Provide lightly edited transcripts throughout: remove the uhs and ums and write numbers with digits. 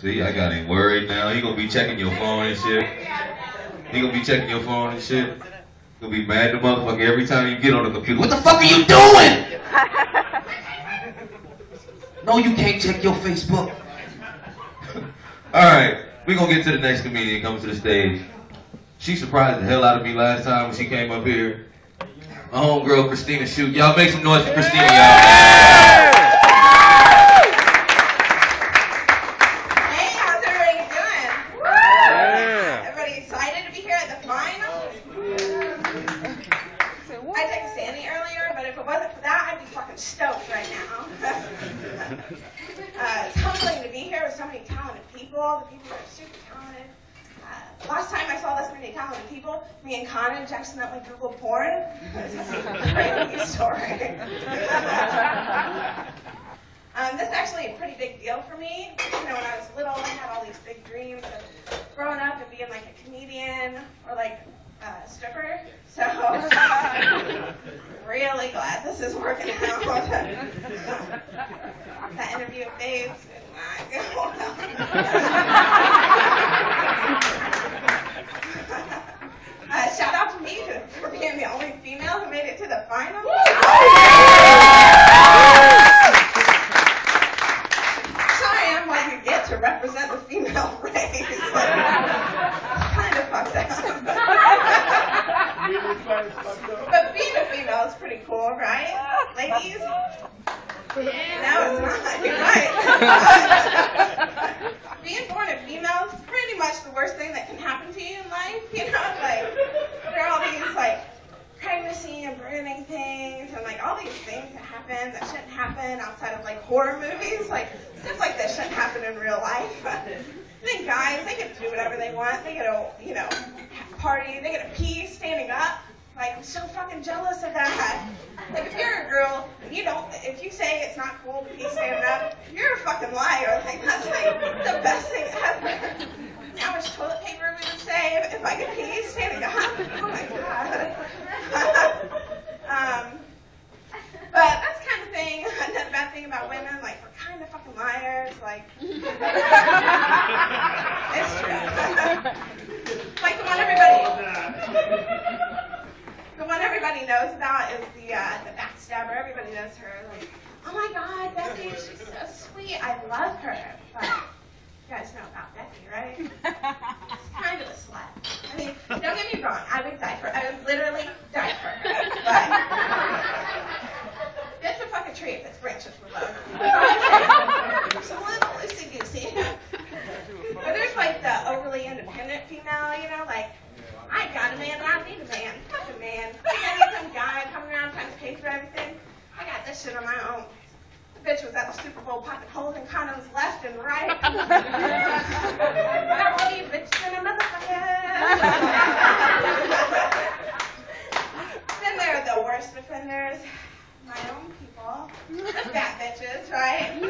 See, I got him worried now. He gonna be checking your phone and shit. He gonna be checking your phone and shit. Gonna be mad at the motherfucker every time you get on the computer. What the fuck are you doing? No, you can't check your Facebook. Alright, we gonna get to the next comedian coming to the stage. She surprised the hell out of me last time when she came up here. My homegirl, Kristina Schutts. Y'all make some noise for Kristina, y'all. Stoked right now. It's humbling to be here with so many talented people. The people are super talented. Last time I saw this many talented people, me and Connor accidentally Googled porn. This is a crazy story. This is actually a pretty big deal for me. You know, when I was little, I had all these big dreams of growing up and being like a comedian or like a stripper. So really glad this is working out. That interview with Babes did not go well. Shout out to me for being the only female who made it to the finals. Sorry, I'm what you get to represent the female race. Kind of fucked up. But being a female is pretty cool, right? Ladies? Yeah. No, it's not. You're right. Being born a female is pretty much the worst thing that can happen to you in life. You know, like, there are all these, like, pregnancy and birthing things and, like, all these things that happen that shouldn't happen outside of, like, horror movies. Like, stuff like this shouldn't happen in real life. Then guys, they get to do whatever they want. They get to, you know, party. They get to pee standing up. Like, I'm so fucking jealous of that. Like, if you're a girl and you don't, if you say it's not cool to pee standing up, you're a fucking liar. Like, that's like the best thing ever. How much toilet paper we would save if I could pee standing up? Oh my god. But that's the kind of thing, another bad thing about women, like, we're kind of fucking liars. Like, it's true. Like, the one everybody knows about is the backstabber. Everybody knows her. Like, oh my god, Becky, she's so sweet. I love her. But you guys know about Becky, right? She's kind of a slut. I mean, don't get me wrong. I would literally die for her. But it's a fucking tree if its branches were low. It's a little loosey-goosey. But there's like the overly independent female, you know, like, I got a man, I need a man. Fuck a man. I got some guy coming around trying to pay for everything. I got this shit on my own. The bitch was at the Super Bowl popping holes in condoms left and right. Got all these bitches in a motherfucker. Then there are the worst offenders. My own people. The fat bitches, right? You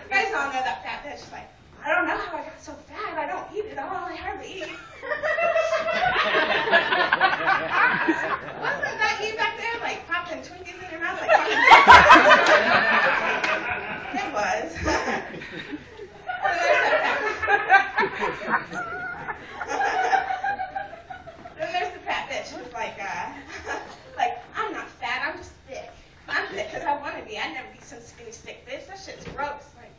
guys all know that fat bitch is like, I don't know how I got so fat. I don't eat at all. I hardly eat. Wasn't that you back there, like, popping Twinkies in your mouth? Like, it was. Then there's the fat bitch who's like, I'm not fat. I'm just thick. I'm thick because I want to be. I'd never be some skinny stick bitch. That shit's gross. Like,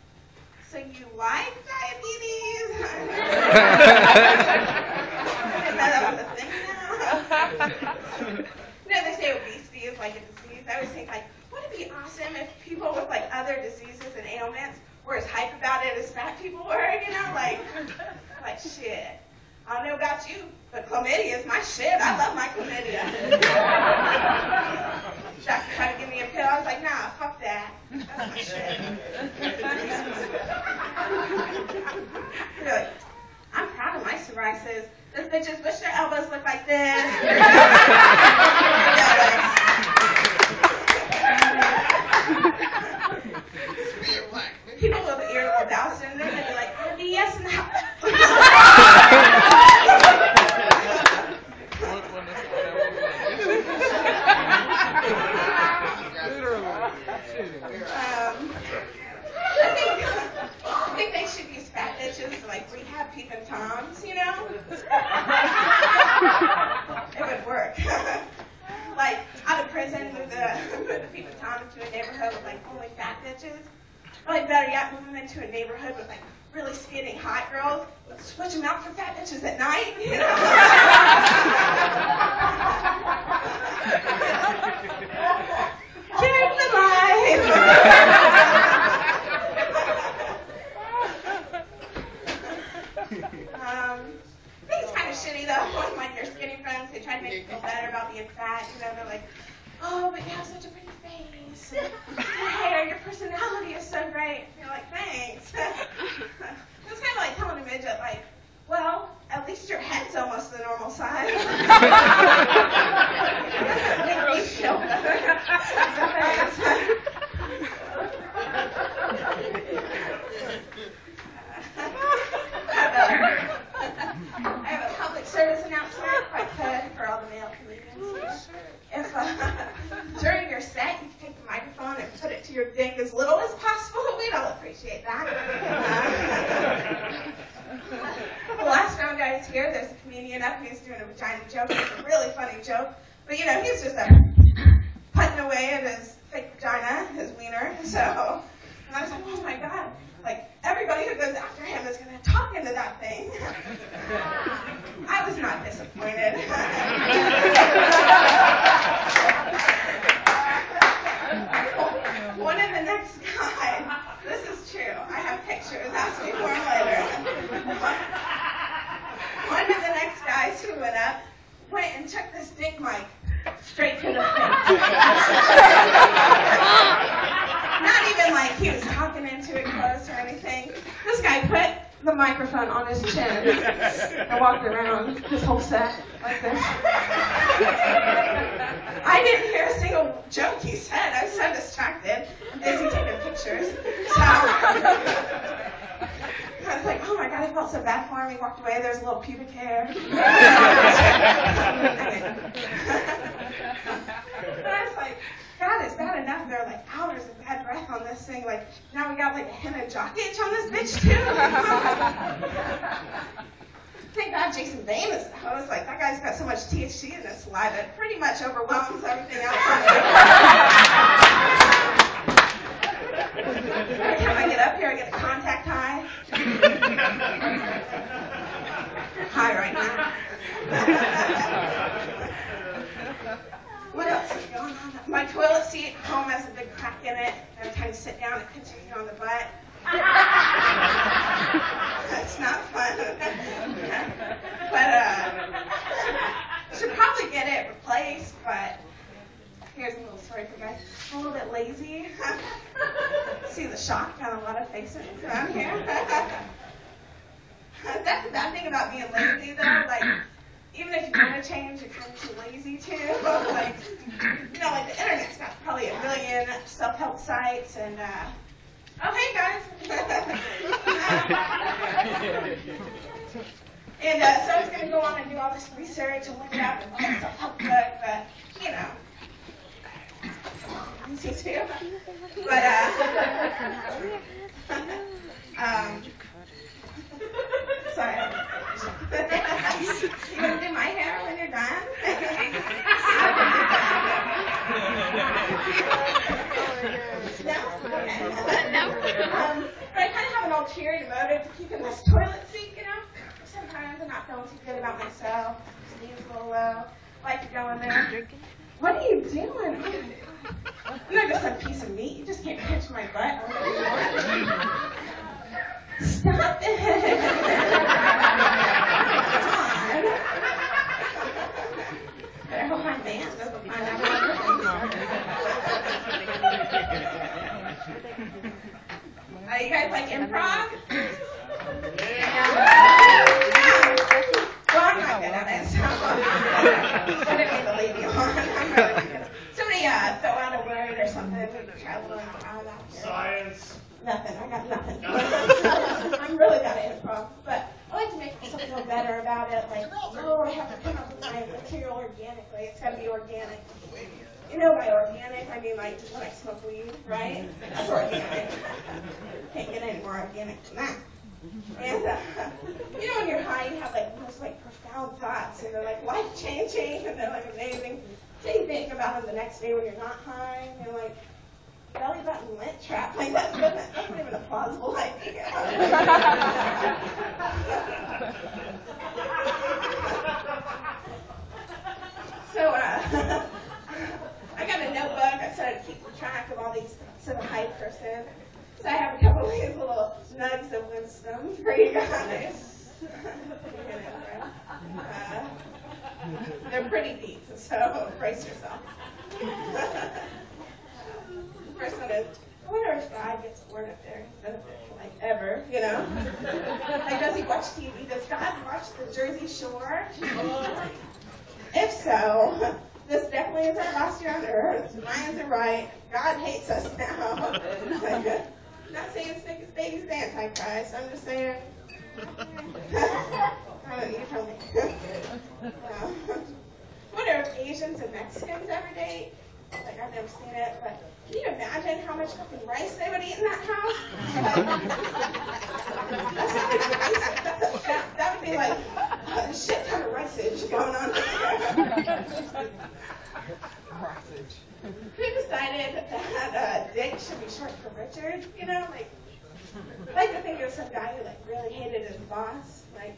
so you like diabetes? I didn't know that was a thing now. You know, they say obesity is like a disease. I always think, like, wouldn't it be awesome if people with, like, other diseases and ailments were as hype about it as fat people were, you know? Like shit. I don't know about you, but chlamydia is my shit. I love my chlamydia. Doctor tried to give me a pill. I was like, nah, fuck that. That's my shit. You're like, I'm proud of my psoriasis. Those bitches wish their elbows looked like this. People with irritable bowel syndrome, they'd be like, IBS in the house. I think they should use fat bitches bitches. Or like better yet, move them into a neighborhood with like really skinny hot girls. Switch them out for fat bitches at night. You know? Check the life. I think it's kind of shitty though. When like your skinny friends, they try to make you feel better about being fat. You know, they're like, oh, but you have such a pretty face. Your hair, your personality is so great. And you're like, thanks. It's kind of like telling a midget, like, well, at least your head's almost the normal size. Make me feel better. I have a public service announcement, if I could, for all the male comedians. If during your set you could take the microphone and put it to your dick as little as possible, we'd all appreciate that. The last round I was here, there's a comedian up, he was doing a vagina joke. It's a really funny joke, but you know, he's just putting away at his fake vagina, his wiener. So, and I was like, oh my god, like everybody who goes after him is going to talk into that thing. I was not disappointed. One of the next guys, this is true, I have pictures, ask me for them later. One of the next guys who went up went and took this dick mic straight to the face. Not even like he was talking into it close or anything. This guy put the microphone on his chin and walked around his whole set like this. I didn't hear a single joke he said. I was so distracted. I'm busy taking pictures. So I was like, oh my god, I felt so bad for him. He walked away. There's a little pubic hair. But I was like, God, it's bad enough. There are like hours of bad breath on this thing. Like, now we got like a henna jock itch on this bitch too. Thank God Jason Bain is the host. Like, that guy's got so much THC in his saliva, it pretty much overwhelms everything else. Every time I get up here, I get a contact high. High right now. What else is going on? My toilet seat at home has a big crack in it. Every time you sit down, it pinches you on the butt. That's not fun. But should probably get it replaced, but here's a little story for you guys. I'm a little bit lazy. See the shock on a lot of faces around here. That's the bad thing about being lazy though, like even if you want to change, you're kind of too lazy too. Like, you know, like the internet's got probably a million self-help sites and oh, hey, guys. And so I was going to go on and do all this research and look it up and buy a self-help book, but, you know, easy too. But, sorry. You going to do my hair when you're done? No? But I kind of have an ulterior motive to keep in this toilet seat, you know? Sometimes I'm not feeling too good about myself. Steam's a little low. Like to go in there. What are you doing? You're just a piece of meat. You just can't pinch my butt. Stop it. Come on. I hope my man doesn't find out. You guys like improv? Yeah. Well, I'm not good at it, so I didn't mean to leave you on. I'm really good. Somebody throw out a word or something. Science. Nothing. I got nothing. I'm really bad at improv, but I like to make myself feel better about it. Like, oh, I have to come up with my material organically. It's got to be organic. You know by organic, I mean like just when I smoke weed, right? That's organic. Can't get any more organic than that. And you know when you're high, you have like those like profound thoughts, and they're like life-changing, and they're like amazing. So you think about them the next day when you're not high, and you're like, belly button lint trap. Like, that's not even a plausible idea. So, I got a notebook. I started keeping track of all these sort of hype person. So I have a couple of these little nugs of wisdom for you guys. They're pretty deep, so brace yourself. The first one is, I wonder if God gets bored up there instead of like ever, you know? Like, does he watch TV? Does God watch the Jersey Shore? If so, this definitely is our last year on Earth. Lions are right. God hates us now. Not saying stick his baby's the Antichrist. I'm just saying. You tell me. Wonder if Asians and Mexicans ever date. Like, I've never seen it, but can you imagine how much fucking rice they would eat in that house? That would be like a shit ton of riceage going on there. Who decided that Dick should be short for Richard? You know, like, I like to think it was some guy who like really hated his boss. Like,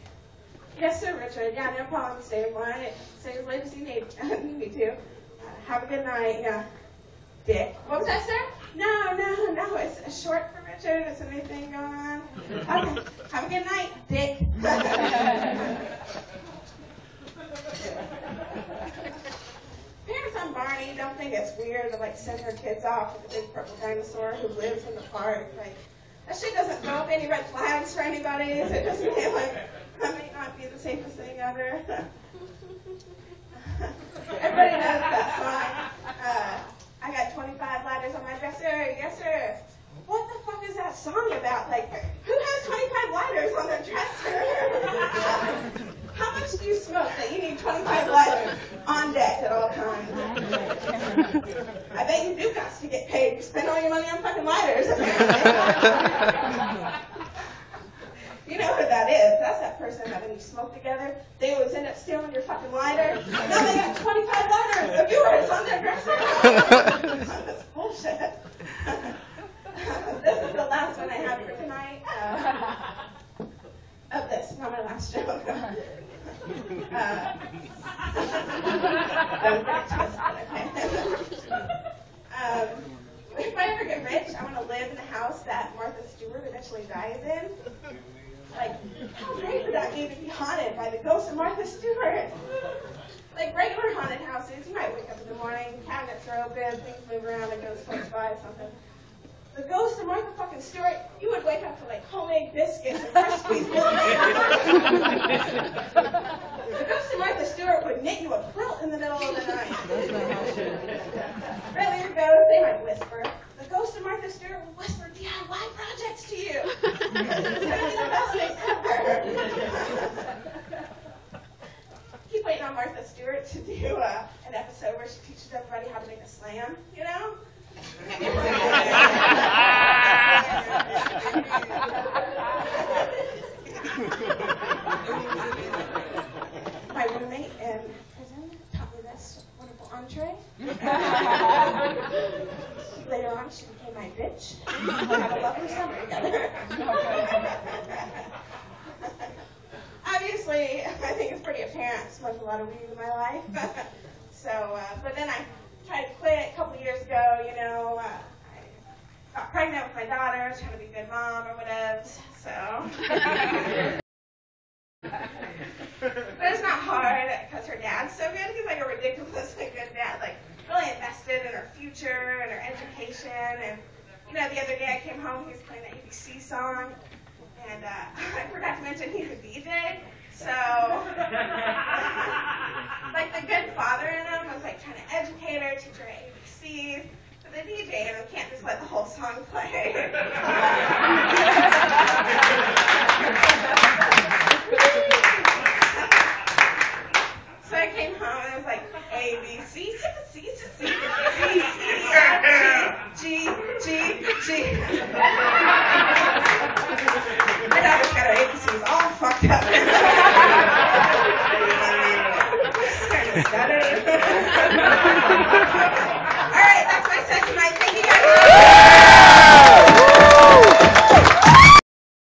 yes, sir, Richard. Yeah, no problem. Stay as late as you need me to. Have a good night. Yeah. Dick. What was that, sir? No. It's short for Richard. Is anything going on? Okay. Have a good night, Dick. Parents on Barney don't think it's weird to like send their kids off with a big purple dinosaur who lives in the park. Like, that shit doesn't throw up any red flags for anybody. So it doesn't mean like that may not be the safest thing ever. Everybody knows that song. I got 25 lighters on my dresser. Yes, sir. What the fuck is that song about? Like, who has 25 lighters on their dresser? How much do you smoke that you need 25 lighters on deck at all times? I bet you do got to get paid. You spend all your money on fucking lighters, apparently. You know who that is. That's that person that when you smoke together, they always end up stealing your fucking lighter. Now they got 25 lighters of yours on their dresser. That's bullshit. This is the last one I have for tonight. Of this, not my last joke. Don't get it twisted, okay? If I ever get rich, I want to live in the house that Martha Stewart eventually dies in. Like, how great would that be to be haunted by the ghost of Martha Stewart? Like regular haunted houses, you might wake up in the morning, cabinets are open, things move around, a ghost comes by, something. The ghost of Martha fucking Stewart, you would wake up to like homemade biscuits and fresh squeezed milk. The ghost of Martha Stewart would knit you a quilt in the middle of the night. Regular ghosts, they might whisper. The ghost of Martha Stewart would whisper DIY projects to you. It's going to be the best thing ever. Keep waiting on Martha Stewart to do an episode where she teaches everybody how to make a slam, you know? My roommate in prison taught me this wonderful entree. Later on, she became my bitch. We had a lovely summer together. Obviously, I think it's pretty apparent I smoked a lot of weed in my life. So, but then I tried to quit a couple years ago, you know. I got pregnant with my daughter, trying to be a good mom or whatever. So. But it's not hard because her dad's so good. He's like a ridiculously good dad. Like, really invested in her future and her education. And, you know, the other day I came home, he was playing that ABC song. And I forgot to mention he's a DJ. So, like, the good father in him was, like, trying to educate her, teach her ABCs. But the DJ in him can't just let the whole song play. So I came home and I was like, A, B, C, C, C, C, D, E, F, G, G, G. My daughter's got her ABCs all fucked up. Starting to stutter. All right, that's my set tonight.